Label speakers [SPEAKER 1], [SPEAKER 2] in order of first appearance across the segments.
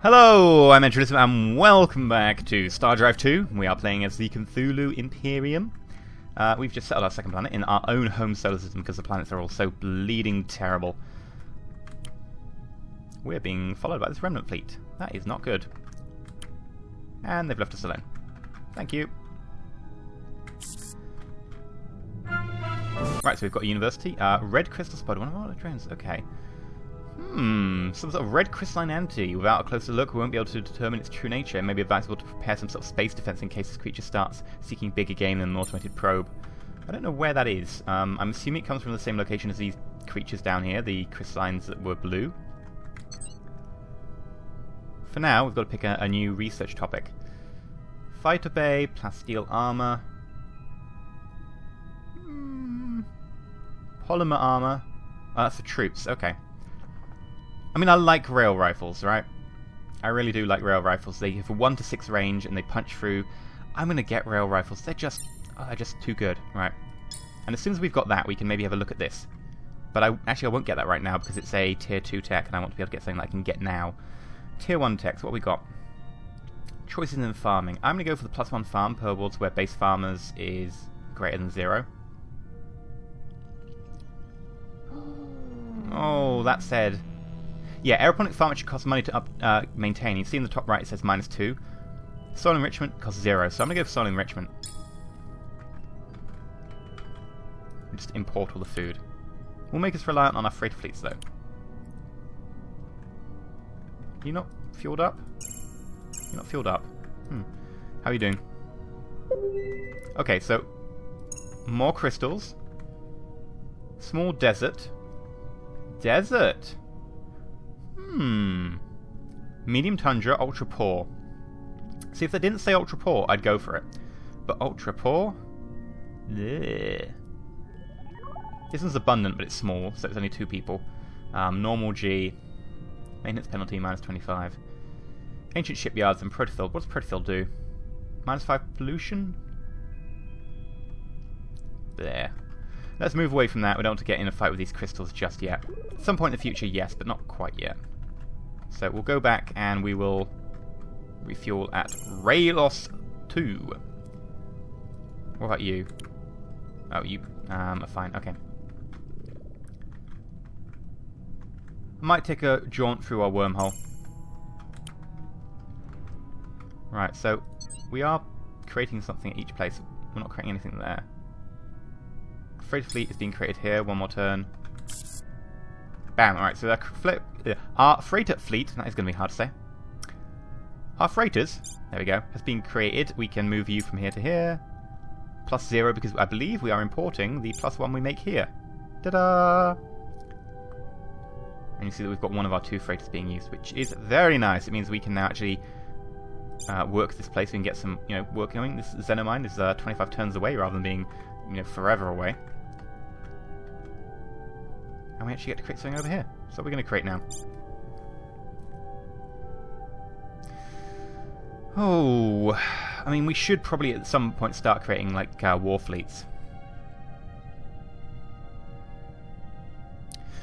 [SPEAKER 1] Hello, I'm EnterElysium and welcome back to StarDrive 2. We are playing as the Cthulhu Imperium. We've just settled our second planet in our own home solar system because the planets are all so bleeding terrible. We're being followed by this remnant fleet. That is not good. And they've left us alone. Thank you. Right, so we've got a university. Red crystal spud, one of our drones. Okay. Some sort of red crystalline entity. Without a closer look, we won't be able to determine its true nature. It may be advisable to prepare some sort of space defense in case this creature starts seeking bigger game than an automated probe. I don't know where that is. I'm assuming it comes from the same location as these creatures down here, the crystallines that were blue. For now, we've got to pick a new research topic. Fighter bay, plasteel armor. Polymer armor. Oh, that's for troops, okay. I mean, I like rail rifles, right? I really do like rail rifles. They have a 1 to 6 range and they punch through. I'm going to get rail rifles. They're just too good, right? And as soon as we've got that, we can maybe have a look at this. But I won't get that right now because it's a tier 2 tech and I want to be able to get something that I can get now. Tier 1 techs, what we got? Choices in farming. I'm going to go for the +1 farm per awards where base farmers is greater than 0. Oh, that said... Yeah, aeroponic farming should cost money to maintain. You see in the top right it says -2. Soil enrichment costs 0, so I'm going to go for soil enrichment. And just import all the food. We'll make us reliant on our freighter fleets though. You not fueled up? You're not fueled up. How are you doing? Okay, so more crystals. Small desert. Desert! Medium tundra, ultra poor. See, if they didn't say ultra poor, I'd go for it. But ultra poor? Blech. This one's abundant, but it's small, so it's only 2 people. Normal G. Maintenance penalty, -25. Ancient shipyards and protofield. What does protofield do? -5 pollution? There. Let's move away from that. We don't want to get in a fight with these crystals just yet. At some point in the future, yes, but not quite yet. So we'll go back and we will refuel at Raylos 2. What about you? Oh, you are fine. Okay. I might take a jaunt through our wormhole. Right, so we are creating something at each place. We're not creating anything there. Freighter fleet is being created here. One more turn. Bam. Alright, so our freighter fleet, that is going to be hard to say. Our freighters, there we go, has been created. We can move you from here to here. +0 because I believe we are importing the +1 we make here. Ta-da! And you see that we've got one of our 2 freighters being used, which is very nice. It means we can now actually work this place. We can get some, work going. This Xenomine is 25 turns away rather than being, forever away. And we actually get to create something over here. So we're going to create now. Oh, I mean, we should probably at some point start creating like war fleets.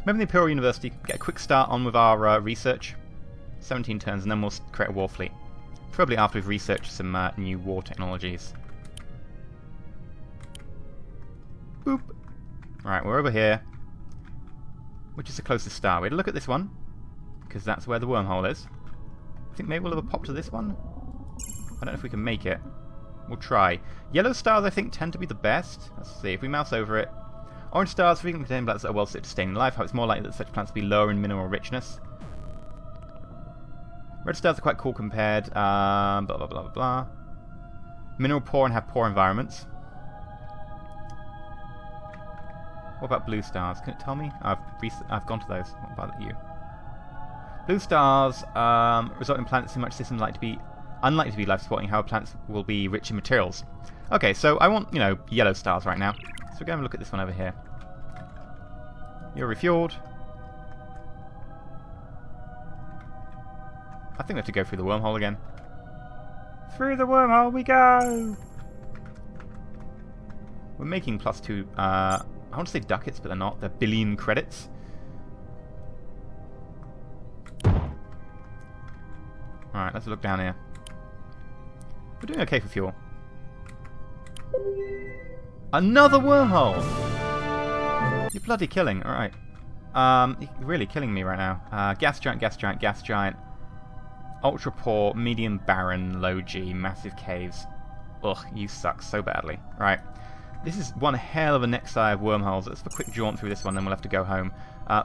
[SPEAKER 1] Maybe the Imperial University, get a quick start on with our research. 17 turns, and then we'll create a war fleet. Probably after we've researched some new war technologies. Boop. Right, we're over here. Which is the closest star? We had a look at this one, because that's where the wormhole is. I think maybe we'll have a pop to this one. I don't know if we can make it. We'll try. Yellow stars, I think, tend to be the best. Let's see, if we mouse over it. Orange stars, frequently contain plants that are well suited to staying alive. How it's more likely that such plants will be lower in mineral richness. Red stars are quite cool compared. Blah, blah, blah, blah, blah. Mineral poor and have poor environments. What about blue stars? Can it tell me? I've gone to those. What about you? Blue stars result in planets in much systems unlikely to be life-supporting. However, planets will be rich in materials. Okay, so I want, yellow stars right now. So we're going to look at this one over here. You're refueled. I think we have to go through the wormhole again. Through the wormhole we go! We're making +2, I want to say ducats, but they're not. They're billion credits. Alright, let's look down here. We're doing okay for fuel. Another wormhole! You're bloody killing. Alright. You're really killing me right now. Gas giant, gas giant, gas giant. Ultra poor, medium barren, low G, massive caves. Ugh, you suck so badly. Right. This is one hell of a next eye of wormholes. Let's have a quick jaunt through this one, then we'll have to go home.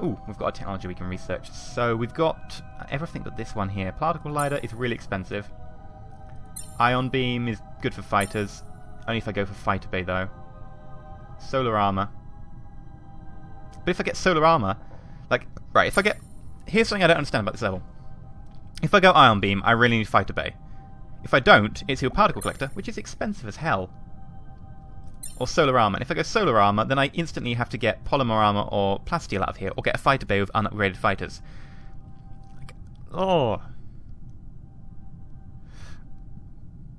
[SPEAKER 1] Ooh, we've got a technology we can research. So we've got everything but this one here. Particle Collider is really expensive. Ion Beam is good for fighters. Only if I go for Fighter Bay, though. Solar Armor. But if I get Solar Armor... Like, right, if I get... Here's something I don't understand about this level. If I go Ion Beam, I really need Fighter Bay. If I don't, it's Heal Particle Collector, which is expensive as hell. Or Solar Armor. And if I go Solar Armor, then I instantly have to get Polymer Armor or Plasteel out of here, or get a Fighter Bay with unupgraded fighters. Like, oh...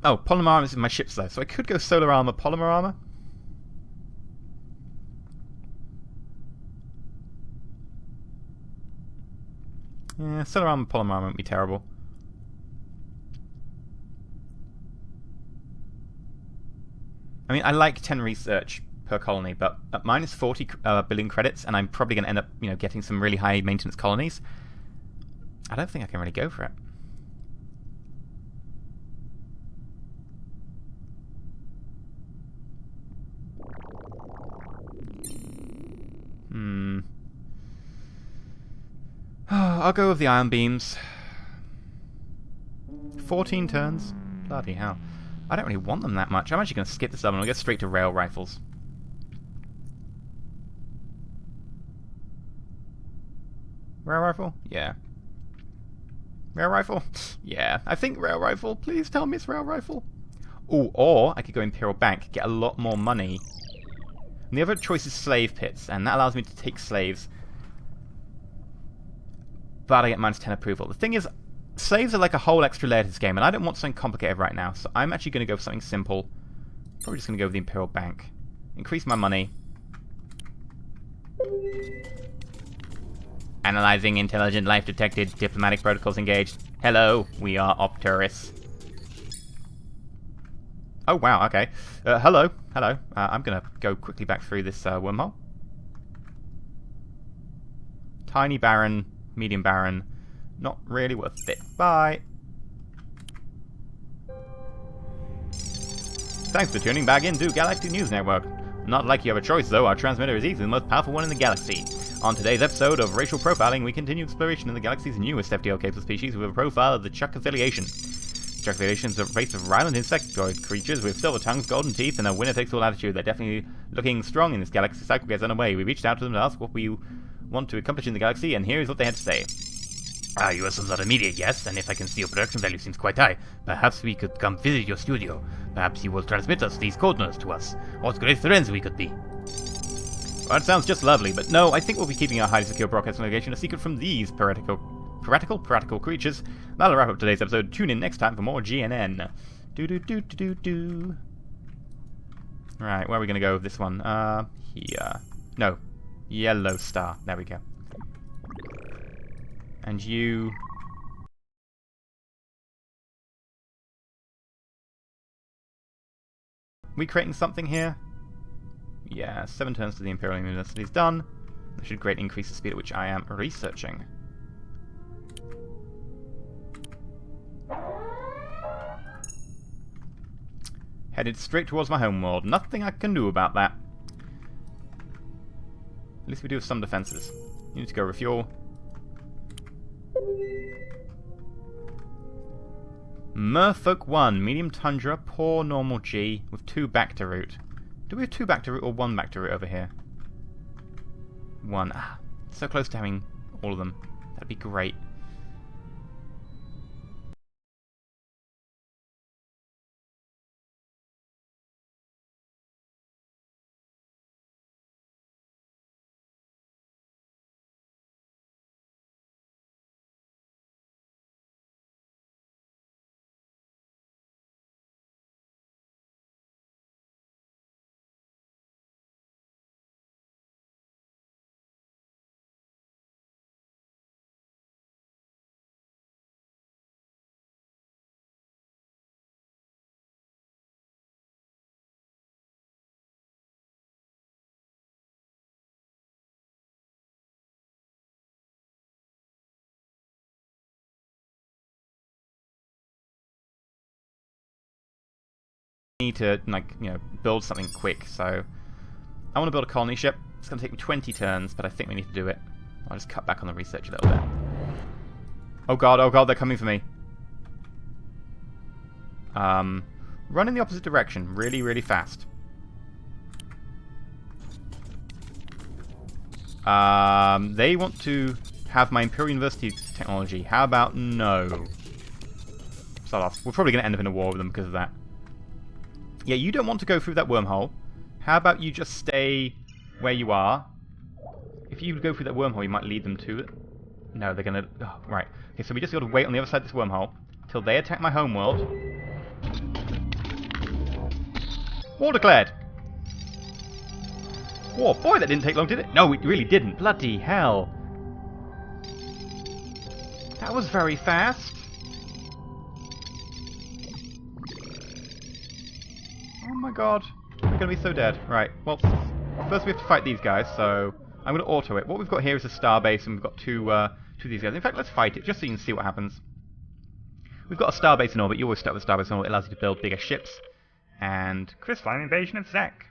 [SPEAKER 1] Oh, Polymer Armor is in my ships though, so I could go Solar Armor, Polymer Armor. Yeah, Solar Armor, Polymer Armor won't be terrible. I mean, I like 10 research per colony, but at minus 40 billion credits, and I'm probably going to end up, you know, getting some really high maintenance colonies. I don't think I can really go for it. I'll go with the ion beams. 14 turns? Bloody hell. I don't really want them that much. I'm actually going to skip this level and I'll get straight to rail rifles. Rail rifle? Yeah. Rail rifle? Yeah. I think rail rifle. Please tell me it's rail rifle. Ooh, or I could go Imperial Bank, get a lot more money. And the other choice is slave pits, and that allows me to take slaves. But I get minus 10 approval. The thing is, slaves are like a whole extra layer to this game, and I don't want something complicated right now, so I'm actually going to go for something simple. Probably just going to go with the Imperial Bank. Increase my money. Analyzing intelligent life detected. Diplomatic protocols engaged. Hello, we are Opterus. Oh, wow, okay. Hello. I'm going to go quickly back through this wormhole. Tiny barren, medium barren. Not really worth it. Bye. Thanks for tuning back into Galactic News Network. Not like you have a choice, though. Our transmitter is easily the most powerful one in the galaxy. On today's episode of Racial Profiling, we continue exploration in the galaxy's newest FTL-capable species with a profile of the Chuck affiliation. Chuck affiliation is a race of violent insectoid creatures with silver tongues, golden teeth, and a winner-takes-all attitude. They're definitely looking strong in this galaxy cycle gets underway. We reached out to them to ask what we want to accomplish in the galaxy, and here is what they had to say. You are some sort of media guest, and if I can see your production value seems quite high, perhaps we could come visit your studio. Perhaps you will transmit us these coordinates to us. What great friends we could be. Well, that sounds just lovely, but no, I think we'll be keeping our highly secure broadcast location a secret from these piratical creatures. That'll wrap up today's episode. Tune in next time for more GNN. Do. Right, where are we going to go with this one? Here. No. Yellow star. There we go. And you... We creating something here? Yeah, 7 turns to the Imperial University is done. That should greatly increase the speed at which I am researching. Headed straight towards my homeworld. Nothing I can do about that. At least we do have some defenses. You need to go refuel. Merfolk 1, medium tundra, poor normal G, with 2 back to route. Do we have 2 back to route or 1 back to route over here? 1. Ah, so close to having all of them. That'd be great. need to, like, you know, build something quick, so I want to build a colony ship. It's going to take me 20 turns, but I think we need to do it. I'll just cut back on the research a little bit. Oh god, they're coming for me. Run in the opposite direction, really, really fast. They want to have my Imperial University technology. How about no? Start off. We're probably going to end up in a war with them because of that. Yeah, you don't want to go through that wormhole. How about you just stay where you are? If you go through that wormhole, you might lead them to it. No, they're going to... Oh, right. Okay, so we just got to wait on the other side of this wormhole till they attack my homeworld. War declared! War. Boy, that didn't take long, did it? No, it really didn't. Bloody hell. That was very fast. Oh my god. We're going to be so dead. Right, well, first we have to fight these guys, so I'm going to auto it. What we've got here is a star base, and we've got two of these guys. In fact, let's fight it, just so you can see what happens. We've got a star base in orbit. You always start with a star base in orbit. It allows you to build bigger ships. And crystalline invasion of Zek.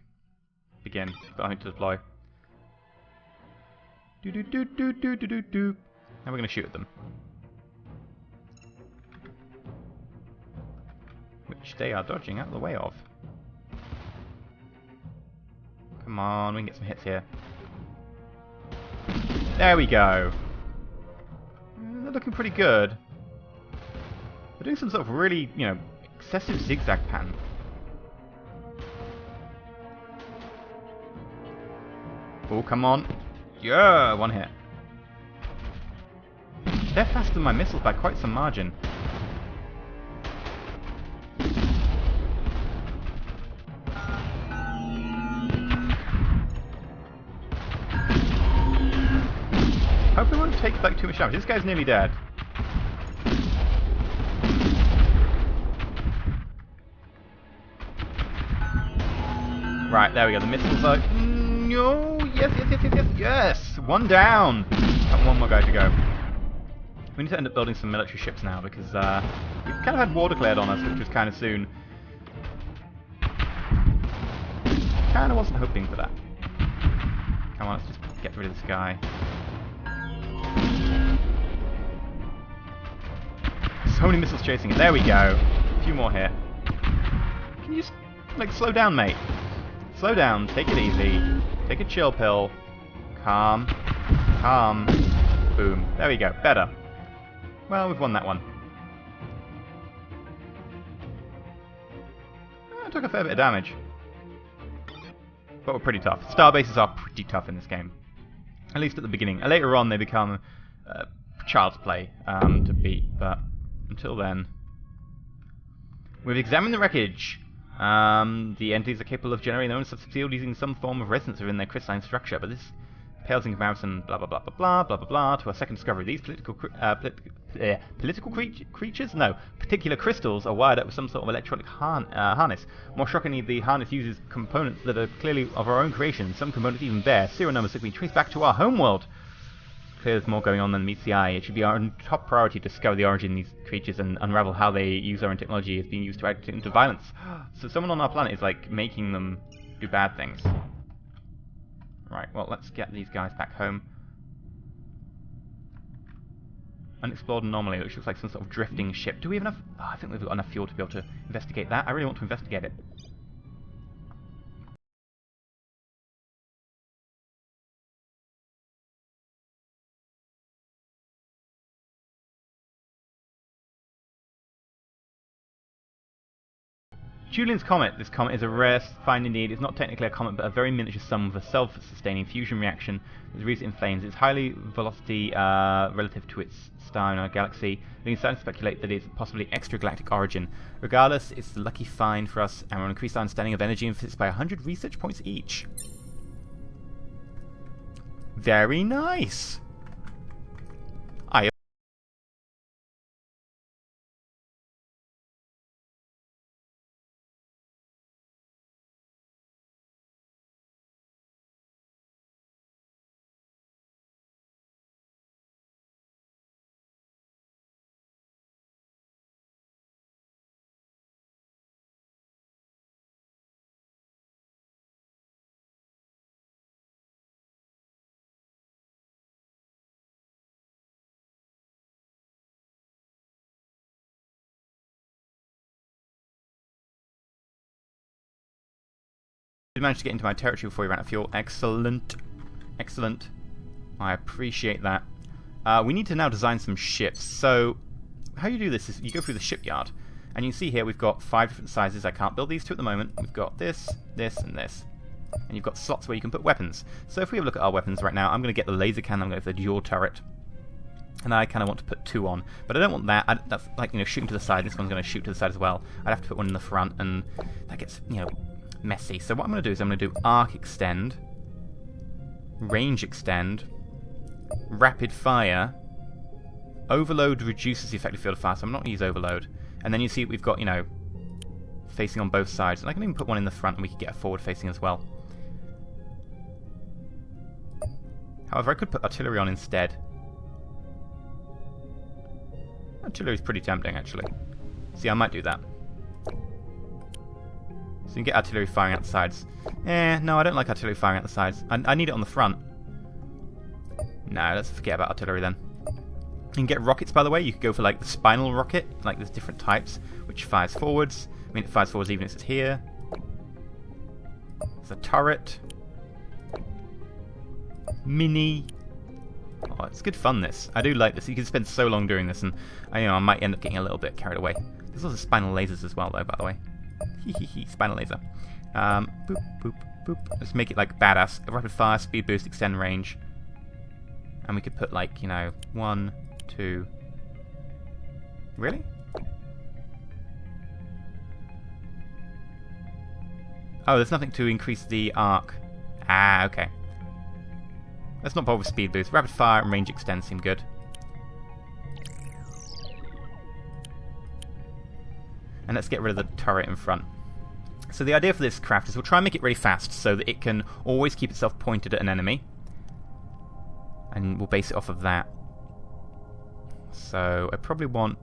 [SPEAKER 1] Begin. Got nothing to deploy. Do. Now we're going to shoot at them. Which they are dodging out of the way of. Come on, we can get some hits here. There we go. They're looking pretty good. They're doing some sort of really, you know, excessive zigzag pattern. Oh, come on. Yeah, one hit. They're faster than my missiles by quite some margin. Hope it won't take like too much damage. This guy's nearly dead. Right, there we go. The missiles are... No! Yes! One down! Got one more guy to go. We need to end up building some military ships now, because we've kind of had war declared on us, which was kind of soon. Kind of wasn't hoping for that. Come on, let's just get rid of this guy. So many missiles chasing it. There we go. A few more here. Can you just, like, slow down, mate? Slow down. Take it easy. Take a chill pill. Calm. Calm. Boom. There we go. Better. Well, we've won that one. I took a fair bit of damage. But we're pretty tough. Starbases are pretty tough in this game. At least at the beginning. Later on, they become child's play to beat. But until then... We've examined the wreckage. The entities are capable of generating their own substance field using some form of resonance within their crystalline structure, but this pales in comparison, blah blah blah blah blah blah blah blah, to our second discovery. These particular crystals are wired up with some sort of electronic harness. More shockingly, the harness uses components that are clearly of our own creation. Some components even bear serial numbers that can be traced back to our homeworld. Clear there's more going on than meets the eye. It should be our top priority to discover the origin of these creatures and unravel how they use our own technology as being used to act into violence. So someone on our planet is like making them do bad things. Right, well, let's get these guys back home. Unexplored anomaly, which looks like some sort of drifting ship. Do we have enough? Oh, I think we've got enough fuel to be able to investigate that. I really want to investigate it. Julian's Comet. This comet is a rare find indeed. It's not technically a comet, but a very miniature sum of a self-sustaining fusion reaction that is in flames. Its high velocity relative to its star in our galaxy, leading some to speculate that it's possibly extragalactic origin. Regardless, it's a lucky find for us, and we'll increase our understanding of energy and physics by 100 research points each. Very nice! Did manage to get into my territory before we ran out of fuel. Excellent. Excellent. I appreciate that. We need to now design some ships. So, how you do this is you go through the shipyard. And you can see here we've got 5 different sizes. I can't build these 2 at the moment. We've got this, this, and this. And you've got slots where you can put weapons. So if we have a look at our weapons right now, I'm going to get the laser cannon, I'm going to go for the dual turret. And I kind of want to put 2 on. But I don't want that. That's like, shooting to the side. This one's going to shoot to the side as well. I'd have to put one in the front, and that gets, messy. So what I'm going to do is I'm going to do arc extend, range extend, rapid fire. Overload reduces the effective field of fire, so I'm not going to use overload. And then you see we've got, facing on both sides. And I can even put one in the front, and we could get a forward facing as well. However, I could put artillery on instead. Artillery is pretty tempting, actually. See, I might do that. So you can get artillery firing out the sides. No, I don't like artillery firing out the sides. I need it on the front. No, let's forget about artillery then. You can get rockets, by the way. You could go for, like, the spinal rocket. Like, there's different types, which fires forwards. I mean, it fires forwards even if it's here. There's a turret. Mini. Oh, it's good fun, this. I do like this. You can spend so long doing this, and I might end up getting a little bit carried away. There's also spinal lasers as well, though, by the way. Spinal laser. Boop, boop, boop. Let's make it, like, badass. A rapid fire, speed boost, extend range. And we could put, like, 1, 2... Really? Oh, there's nothing to increase the arc. Ah, okay. Let's not bother with speed boost. Rapid fire and range extend seem good. And let's get rid of the turret in front. So the idea for this craft is we'll try and make it really fast so that it can always keep itself pointed at an enemy. And we'll base it off of that. So I probably want...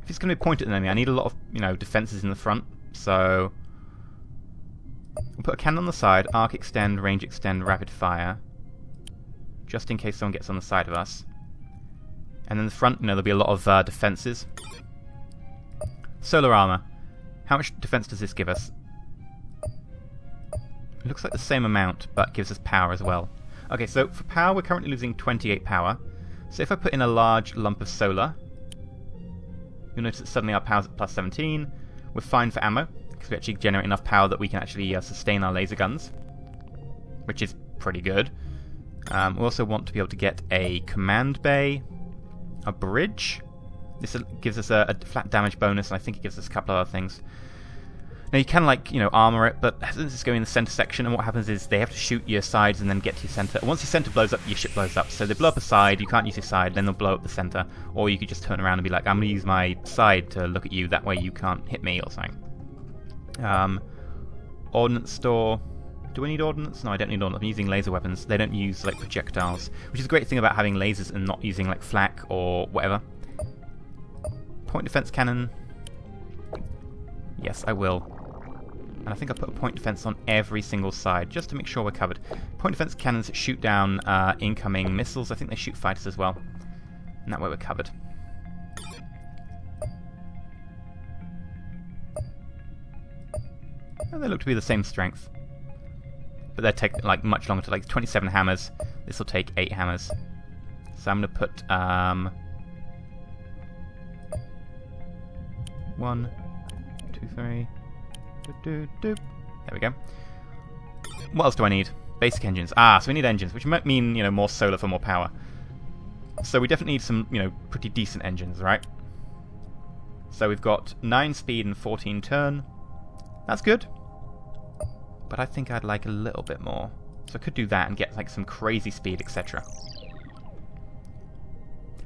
[SPEAKER 1] If it's going to be pointed at an enemy, I need a lot of, defenses in the front. So we'll put a cannon on the side, arc extend, range extend, rapid fire. Just in case someone gets on the side of us. And in the front, there'll be a lot of defenses. Solar armor. How much defense does this give us? It looks like the same amount, but gives us power as well. Okay, so for power, we're currently losing 28 power. So if I put in a large lump of solar, you'll notice that suddenly our power's at plus 17. We're fine for ammo, because we actually generate enough power that we can actually sustain our laser guns, which is pretty good. We also want to be able to get a command bay, a bridge. This gives us a flat damage bonus, and I think it gives us a couple of other things. Now you can armor it, but since it's going in the center section, and what happens is they have to shoot your sides and then get to your center. And once your center blows up, your ship blows up. So they blow up a side, you can't use your side, then they'll blow up the center. Or you could just turn around and be like, I'm going to use my side to look at you, that way you can't hit me or something. Ordnance store. Do I need ordnance? No, I don't need ordnance. I'm using laser weapons. They don't use projectiles, which is a great thing about having lasers and not using flak or whatever. Point defense cannon. Yes, I will. And I think I put a point defense on every single side, just to make sure we're covered. Point defense cannons shoot down incoming missiles. I think they shoot fighters as well. And that way we're covered. And they look to be the same strength. But they take much longer to 27 hammers. This will take 8 hammers. So I'm going to put 1, 2, 3. There we go. What else do I need? Basic engines. So we need engines, which might mean, more solar for more power. So we definitely need some, pretty decent engines, right? So we've got 9 speed and 14 turn. That's good. But I think I'd like a little bit more. So I could do that and get, some crazy speed, etc.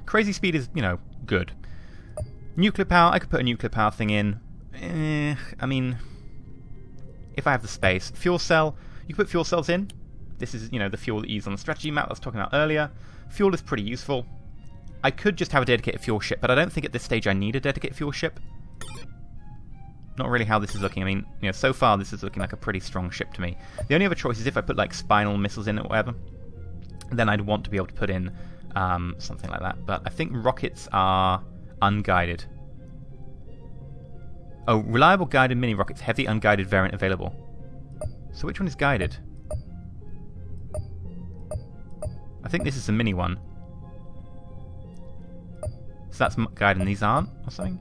[SPEAKER 1] Crazy speed is, good. Nuclear power, I could put a nuclear power thing in. I mean... If I have the space. Fuel cell, you can put fuel cells in. This is, the fuel that you use on the strategy map I was talking about earlier. Fuel is pretty useful. I could just have a dedicated fuel ship, but I don't think at this stage I need a dedicated fuel ship. Not really how this is looking. I mean, so far this is looking like a pretty strong ship to me. The only other choice is if I put, spinal missiles in it or whatever. Then I'd want to be able to put in something like that. But I think rockets are unguided. Oh, reliable guided mini rockets, heavy unguided variant available. So which one is guided? I think this is the mini one. So that's guided and these aren't, or something?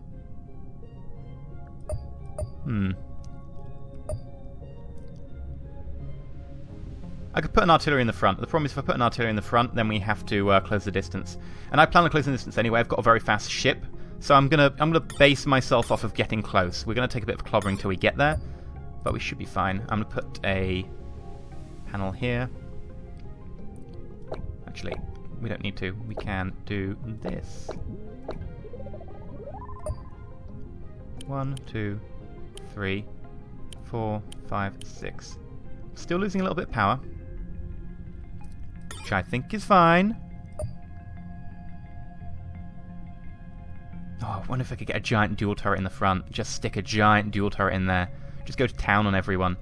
[SPEAKER 1] I could put an artillery in the front. The problem is if I put an artillery in the front, then we have to close the distance. And I plan on closing the distance anyway. I've got a very fast ship. So I'm gonna base myself off of getting close. We're gonna take a bit of clobbering till we get there, but we should be fine. I'm gonna put a panel here. Actually, we don't need to. We can do this. 1, 2, 3, 4, 5, 6. Still losing a little bit of power, which I think is fine. Oh, I wonder if I could get a giant dual turret in the front. Just stick a giant dual turret in there. Just go to town on everyone.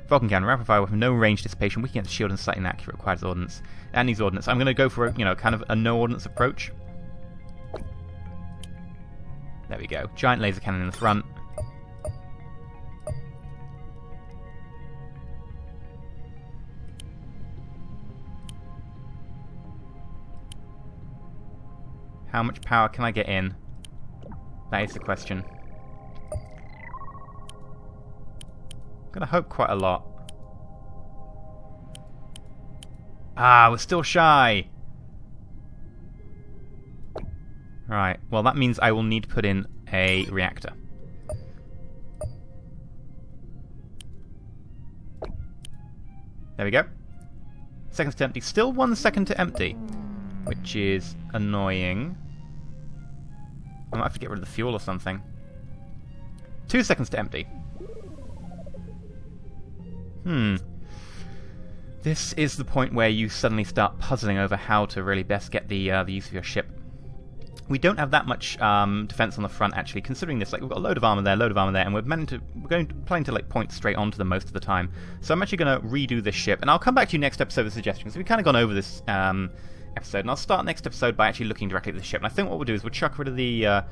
[SPEAKER 1] Vulcan cannon, rapid fire weapon, no range dissipation, weak against shield and slightly inaccurate, requires ordnance. And needs ordnance. I'm going to go for a, kind of a no ordnance approach. There we go. Giant laser cannon in the front. How much power can I get in? That is the question. I'm gonna hope quite a lot. Ah, we're still shy! Right, well that means I will need to put in a reactor. There we go. Seconds to empty. Still 1 second to empty, which is annoying. I might have to get rid of the fuel or something. 2 seconds to empty. This is the point where you suddenly start puzzling over how to really best get the use of your ship. We don't have that much defense on the front, actually, considering this. Like, we've got a load of armor there, and we're planning to like point straight onto them most of the time. So I'm actually going to redo this ship, and I'll come back to you next episode with suggestions. We've kind of gone over this episode, and I'll start next episode by actually looking directly at the ship. And I think what we'll do is we'll chuck rid of the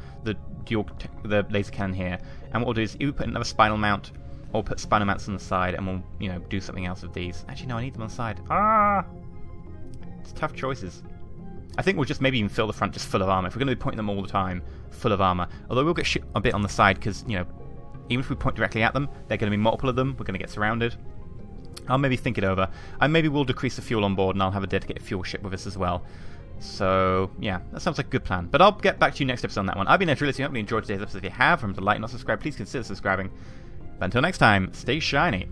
[SPEAKER 1] laser cannon here, and what we'll do is either put another spinal mount, or put spinal mounts on the side, and we'll do something else with these. Actually, no, I need them on the side. It's tough choices. I think we'll just maybe even fill the front just full of armor. If we're going to be pointing them all the time, full of armor. Although we'll get shit a bit on the side because, even if we point directly at them, there are going to be multiple of them. We're going to get surrounded. I'll maybe think it over. And maybe we'll decrease the fuel on board and I'll have a dedicated fuel ship with us as well. So, yeah, that sounds like a good plan. But I'll get back to you next episode on that one. I've been EnterElysium. I hope you enjoyed today's episode. If you have, remember to like and not subscribe. Please consider subscribing. But until next time, stay shiny.